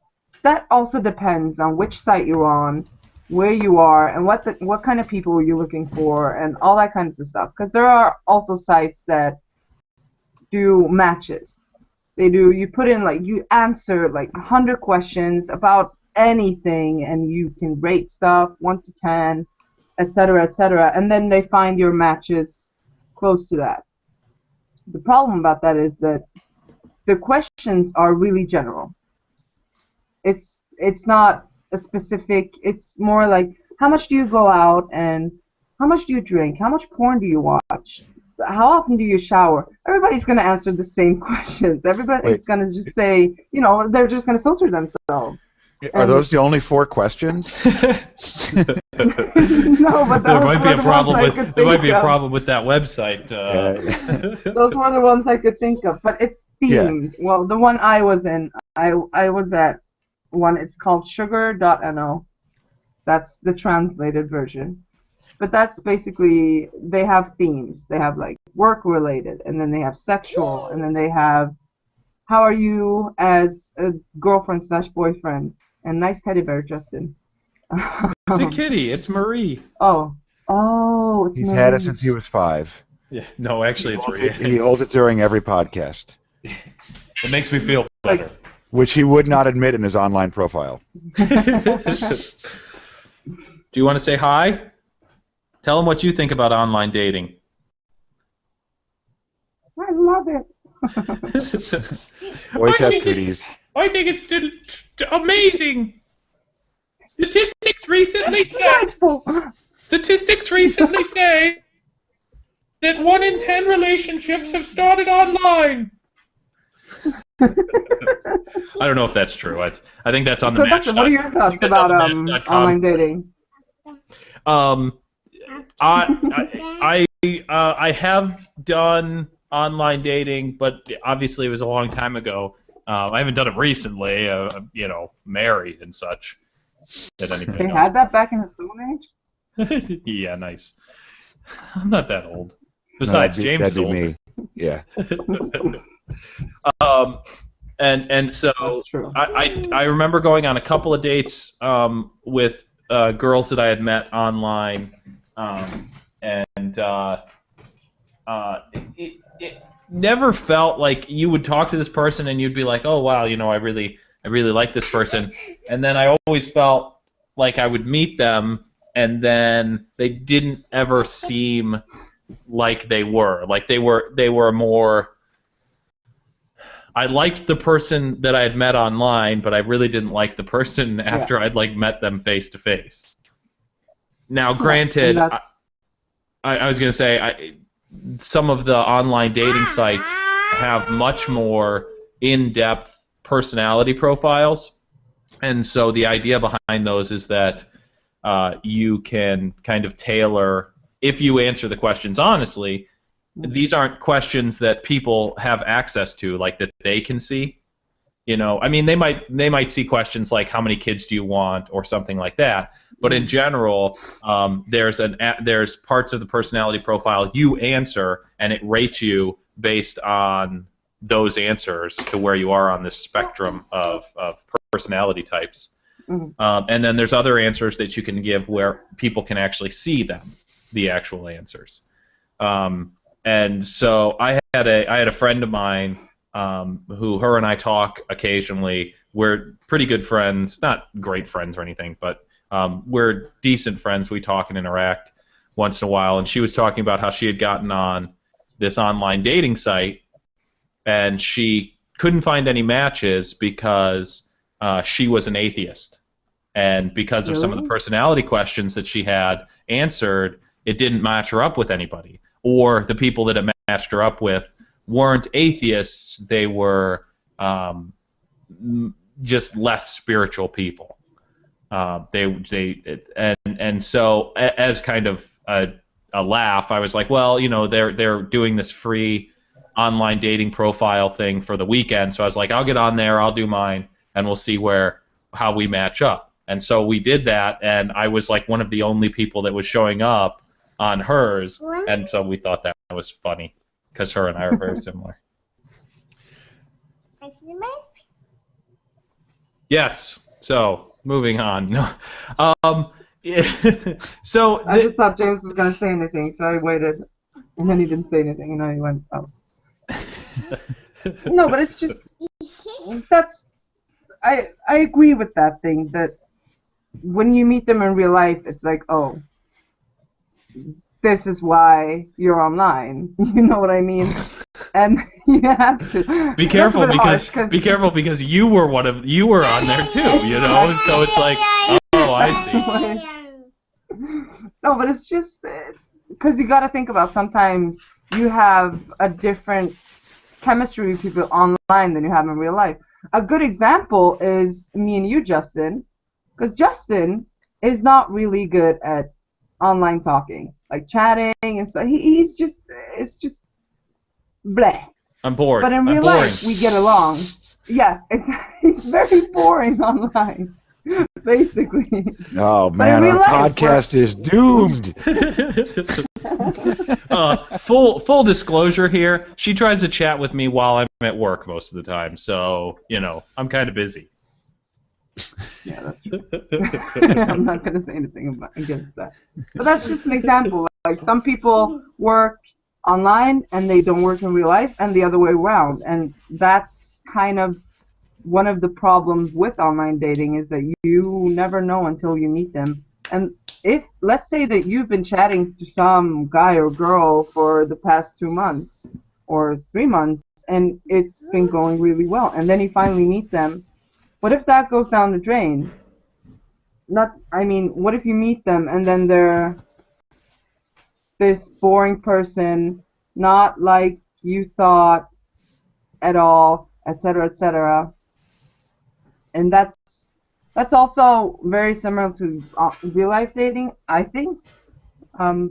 that also depends on which site you're on, where you are, and what kind of people are you looking for, and all that kinds of stuff. Because there are also sites that do matches. You put in, like, you answer like 100 questions about anything, and you can rate stuff 1 to 10, etc., and then they find your matches close to that. The problem about that is that the questions are really general. It's not a specific. It's more like, how much do you go out, and how much do you drink, how much porn do you watch, how often do you shower? Everybody's going to answer the same questions. Everybody's going to just say, they're just going to filter themselves.
Are those the only 4 questions?
No, but
there might be a problem with that website.
Those were the ones I could think of, but it's themed. Yeah. Well, the one I was in, I was at one. It's called sugar.no. That's the translated version. But that's basically, they have themes. They have like work related, and then they have sexual, and then they have how are you as a girlfriend/boyfriend. And nice teddy bear, Justin.
It's a kitty. It's Marie.
Oh, it's
He's
Marie.
had it since he was 5.
Yeah, no, actually, it's Marie.
He holds it during every podcast.
It makes me feel better.
Which he would not admit in his online profile.
Do you want to say hi? Tell him what you think about online dating.
I love it.
Boys have cooties.
I think it's amazing. Statistics recently say that 1 in 10 relationships have started online. I don't know if that's true. I think that's on the
So,
Match.
Dustin, what are your thoughts about online dating?
Um, I have done online dating, but obviously it was a long time ago. I haven't done it recently. Married and such. At any
They
point
had that back in the Stone Age?
Yeah, nice. I'm not that old.
No,
Besides, James is
that'd be
older.
me. Yeah.
And so
That's true.
I remember going on a couple of dates with girls that I had met online, and it never felt like you would talk to this person and you'd be like, oh wow, I really like this person, and then I always felt like I would meet them and then they didn't ever seem like they were more. I liked the person that I had met online, but I really didn't like the person after I'd met them face to face. Now, granted, I was going to say some of the online dating sites have much more in-depth personality profiles, and so the idea behind those is that you can kind of tailor, if you answer the questions honestly. These aren't questions that people have access to, like that they can see. I mean, they might see questions like how many kids do you want or something like that. But in general, there's parts of the personality profile you answer, and it rates you based on those answers to where you are on this spectrum of personality types. And then there's other answers that you can give where people can actually see them, the actual answers. And so I had a friend of mine who her and I talk occasionally. We're pretty good friends, not great friends or anything, but we're decent friends. We talk and interact once in a while. And she was talking about how she had gotten on this online dating site, and she couldn't find any matches because she was an atheist. And because of some of the personality questions that she had answered, it didn't match her up with anybody. Or the people that it matched her up with weren't atheists; they were just less spiritual people. So as kind of a laugh, I was like, well, they're doing this free online dating profile thing for the weekend, so I was like, I'll get on there, I'll do mine, and we'll see how we match up. And so we did that, and I was like one of the only people that was showing up on hers, and so we thought that was funny because her and I are very similar. Yes. So moving on. No. So
I just thought James was going to say anything, so I waited, and then he didn't say anything, and then he went, oh. No, but it's just I agree with that thing, that when you meet them in real life, it's like, oh, this is why you're online. You know what I mean? And you have to
be careful because you were on there too. So it's like, oh, I see.
No, but it's just because you got to think about, sometimes you have a different chemistry with people online than you have in real life. A good example is me and you, Justin, because Justin is not really good at online talking, like chatting and stuff. It's just bleh.
I'm bored.
But in real life, we get along. Yeah, it's very boring online, basically.
Oh man, our podcast is doomed.
Full disclosure here, she tries to chat with me while I'm at work most of the time, so I'm kind of busy.
Yeah, that's true. I'm not going to say anything against that. But that's just an example. Like, some people work online and they don't work in real life, and the other way around. And that's kind of one of the problems with online dating, is that you never know until you meet them. And if, let's say that you've been chatting to some guy or girl for the past 2 months or 3 months, and it's been going really well, and then you finally meet them, what if that goes down the drain? What if you meet them and then they're this boring person, not like you thought at all, etc., etc., and that's also very similar to real life dating, I think.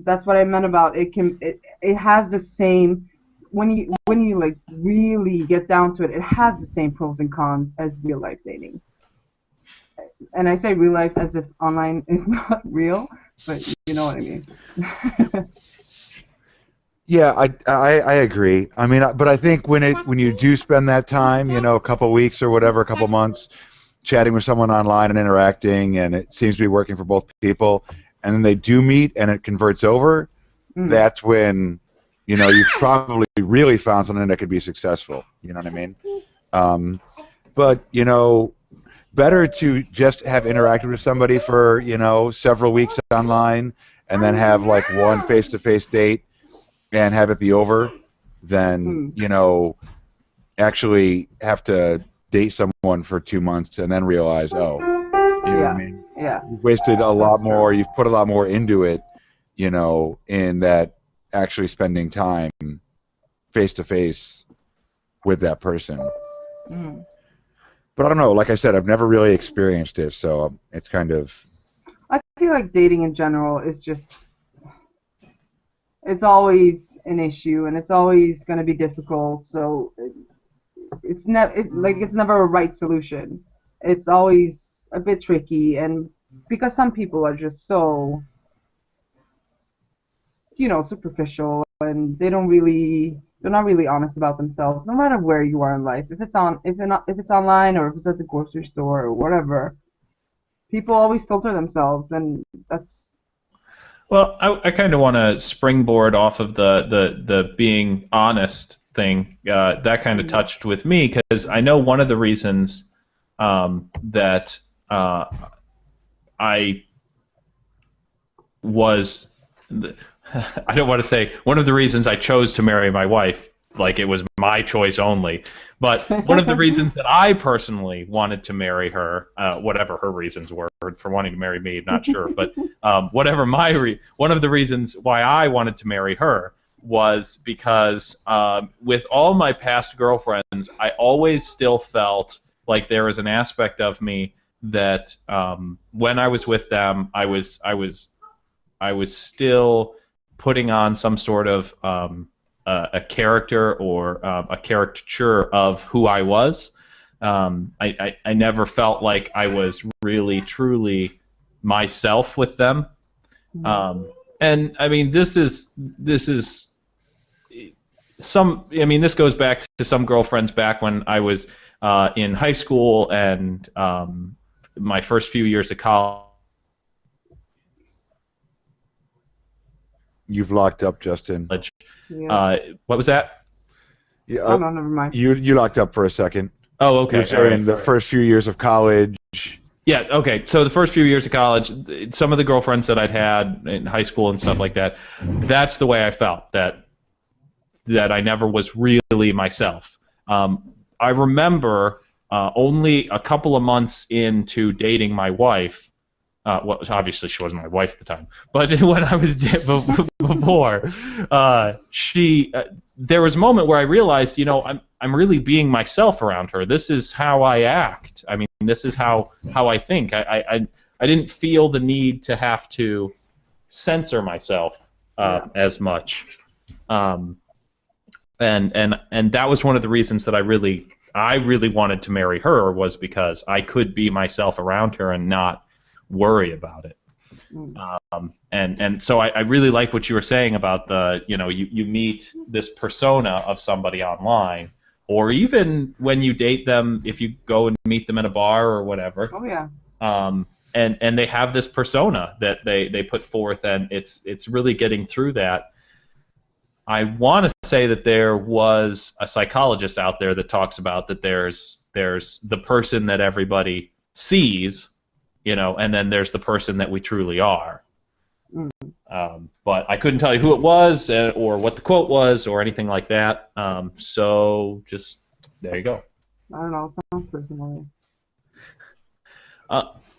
That's what I meant about it has the same, when you like really get down to it, it has the same pros and cons as real life dating. And I say real life as if online is not real, but you know what I mean.
Yeah, I agree. I mean, but I think when you do spend that time, a couple of weeks or whatever, a couple of months, chatting with someone online and interacting, and it seems to be working for both people, and then they do meet and it converts over, that's when you've probably really found something that could be successful. You know what I mean? But better to just have interacted with somebody for several weeks online and then have like one face-to-face date and have it be over than actually have to date someone for 2 months and then realize, oh, you know what I mean?
Yeah.
You've wasted a lot more. You've put a lot more into it, in that actually spending time face to face with that person. But I don't know. Like I said, I've never really experienced it, so it's kind of.
I feel like dating in general is just. It's always an issue, and it's always going to be difficult. So it's never a right solution. It's always a bit tricky, and because some people are just so, superficial, and they're not really honest about themselves, no matter where you are in life. If it's online, or if it's at the grocery store or whatever, people always filter themselves, and that's.
Well, I kind of want to springboard off of the being honest thing. That kind of touched with me because I know one of the reasons that I was, I don't want to say one of the reasons I chose to marry my wife, like it was my choice only, but one of the reasons that I personally wanted to marry her, whatever her reasons were for wanting to marry me, not sure, but whatever one of the reasons why I wanted to marry her was because with all my past girlfriends, I always still felt like there was an aspect of me that when I was with them, I was still putting on some sort of a character or a caricature of who I was. I never felt like I was really truly myself with them. And I mean, this goes back to some girlfriends back when I was in high school and my first few years of college.
You've locked up, Justin.
Yeah.
What was that?
Yeah,
Oh, no, never mind.
You locked up for a second.
Oh, okay.
You're saying the first few years of college.
Yeah, okay. So the first few years of college, some of the girlfriends that I'd had in high school and stuff like that, that's the way I felt, that I never was really myself. I remember only a couple of months into dating my wife, well, obviously she wasn't my wife at the time, but when I was before, there was a moment where I realized, I'm really being myself around her. This is how I act. I mean, this is how I think. I didn't feel the need to have to censor myself as much. And that was one of the reasons that I really wanted to marry her, was because I could be myself around her and not worry about it. And so I really like what you were saying about you meet this persona of somebody online, or even when you date them, if you go and meet them at a bar or whatever.
Oh yeah.
And they have this persona that they put forth, and it's really getting through that. I want to say that there was a psychologist out there that talks about that there's the person that everybody sees, and then there's the person that we truly are. But I couldn't tell you who it was or what the quote was or anything like that. So just there you go.
I don't know. Sounds pretty familiar.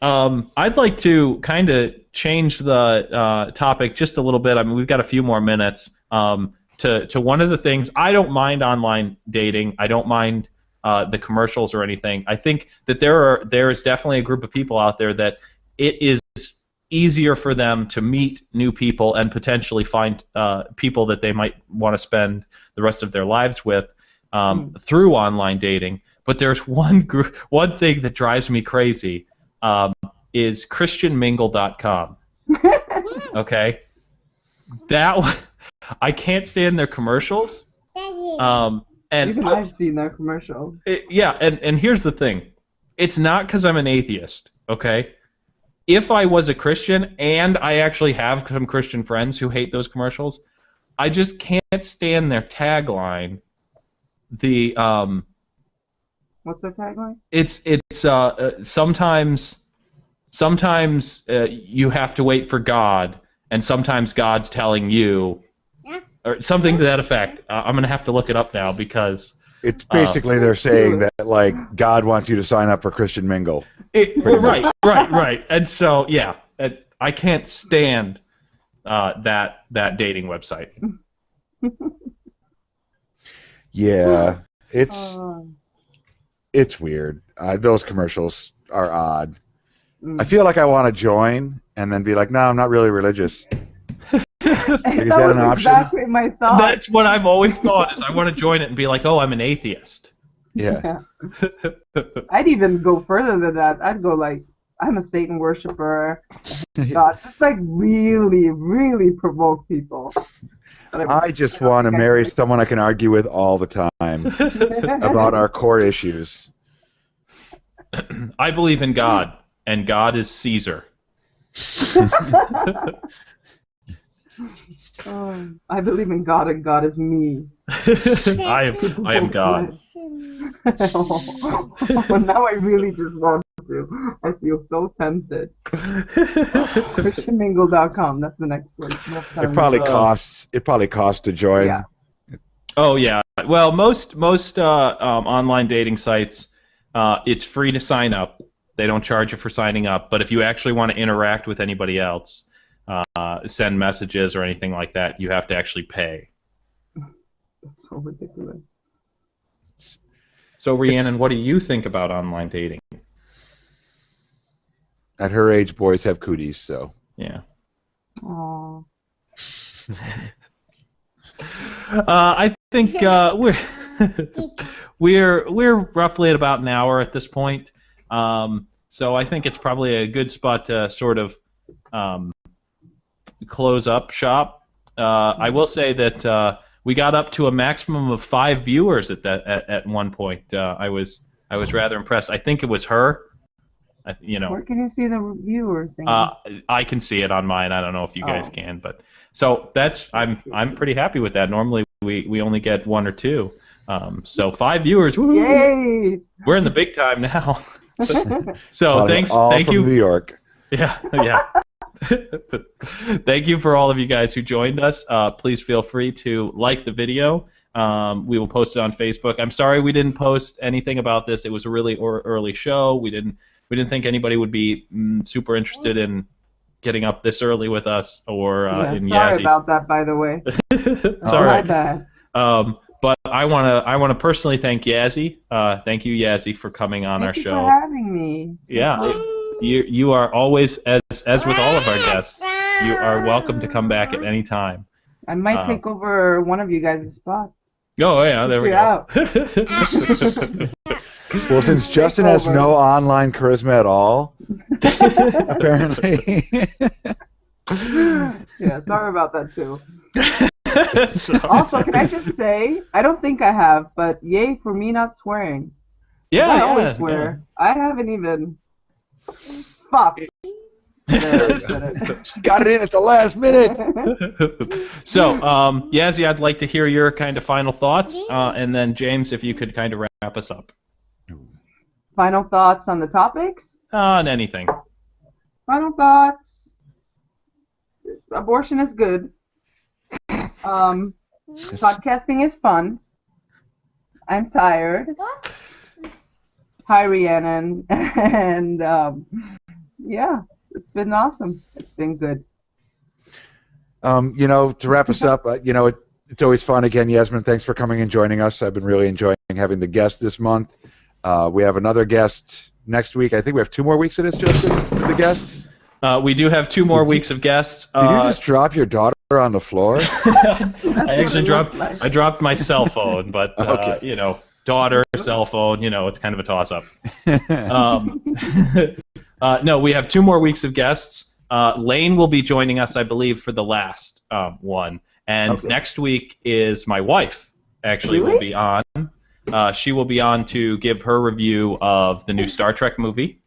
I'd like to kind of change the topic just a little bit. I mean, we've got a few more minutes. To one of the things, I don't mind online dating. I don't mind the commercials or anything. I think that there is definitely a group of people out there that it is easier for them to meet new people and potentially find people that they might want to spend the rest of their lives with through online dating. But there's one thing that drives me crazy is ChristianMingle.com. Okay, I can't stand their commercials. And
even I've seen their commercials.
And here's the thing: it's not because I'm an atheist. Okay, if I was a Christian, and I actually have some Christian friends who hate those commercials, I just can't stand their tagline.
What's their tagline?
It's sometimes you have to wait for God, and sometimes God's telling you, or something to that effect. I'm gonna have to look it up now because
it's basically they're saying that like God wants you to sign up for Christian Mingle.
Right. And so yeah, I can't stand that dating website.
Yeah, it's weird. Those commercials are odd. I feel like I want to join and then be like, no, I'm not really religious. Is that an option?
Exactly my thought.
That's what I've always thought. Is I want to join it and be like, oh, I'm an atheist.
Yeah.
I'd even go further than that. I'd go like, I'm a Satan worshiper. God, just like really, really provoke people.
I just want to marry someone I can argue with all the time about our core issues.
I believe in God, and God is Caesar.
I believe in God, and God is me.
I am God.
Now I really just want to. I feel so tempted. ChristianMingle.com. That's the next one.
It probably costs to join.
Yeah.
Oh yeah. Well, most online dating sites, it's free to sign up. They don't charge you for signing up. But if you actually want to interact with anybody else, send messages or anything like that, you have to actually pay.
That's so ridiculous.
So, Rhiannon, what do you think about online dating?
At her age, boys have cooties, so.
Yeah.
Aww.
I think we're roughly at about an hour at this point. So I think it's probably a good spot to sort of close up shop. I will say that we got up to a maximum of 5 viewers at one point. I was rather impressed. I think it was her.
Where can you see the viewer thing?
I can see it on mine. I don't know if you guys can, but so I'm pretty happy with that. Normally we only get 1 or 2. So 5 viewers. Woo!
Yay!
We're in the big time now. So thank
from
you.
New York.
Yeah. Thank you for all of you guys who joined us. Please feel free to like the video. We will post it on Facebook. I'm sorry we didn't post anything about this. It was a really early show. We didn't think anybody would be super interested in getting up this early with us or in
sorry
Yazzy's.
about that, by the way.
It's all right.
My bad.
But I want to personally thank Yazzie. Thank you, Yazzie, for coming on our show.
Thank you for having me.
Yeah, you are always, as with all of our guests, you are welcome to come back at any time.
I might take over one of you guys' spot.
Oh yeah, there we go.
Well, since Justin has no online charisma at all, apparently.
Yeah, sorry about that too. Also, can I just say, I don't think I have, but yay for me not swearing.
Yeah,
I always swear. Yeah. I haven't even. Fuck.
Got it in at the last minute.
So, Yazzie, I'd like to hear your kind of final thoughts, and then James, if you could kind of wrap us up.
Final thoughts on the topics?
On anything.
Final thoughts. Abortion is good. Podcasting is fun. I'm tired. Hi, Rhiannon. And yeah, it's been awesome. It's been good.
To wrap us up, It's always fun. Again, Yasmin, thanks for coming and joining us. I've been really enjoying having the guest this month. We have another guest next week. I think we have 2 more weeks of this, Justin, with the guests.
We do have 2 more weeks of guests.
Did you just drop your daughter on the floor?
I actually dropped my cell phone, but
Okay.
daughter, cell phone, it's kind of a toss-up. No, we have 2 more weeks of guests. Lane will be joining us, I believe, for the last one. And next week is my wife, actually, will be on. She will be on to give her review of the new Star Trek movie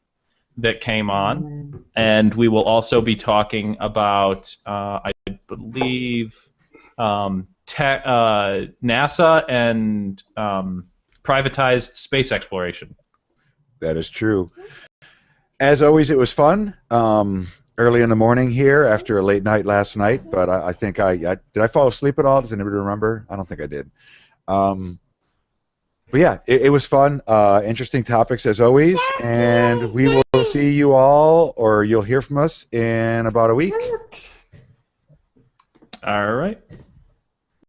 that came on. And we will also be talking about, I believe, NASA and privatized space exploration.
That is true. As always, it was fun. Early in the morning here after a late night last night, but I think did I fall asleep at all? Does anybody remember? I don't think I did. But yeah, it was fun. Interesting topics as always, and we will see you all, or you'll hear from us in about a week.
All right.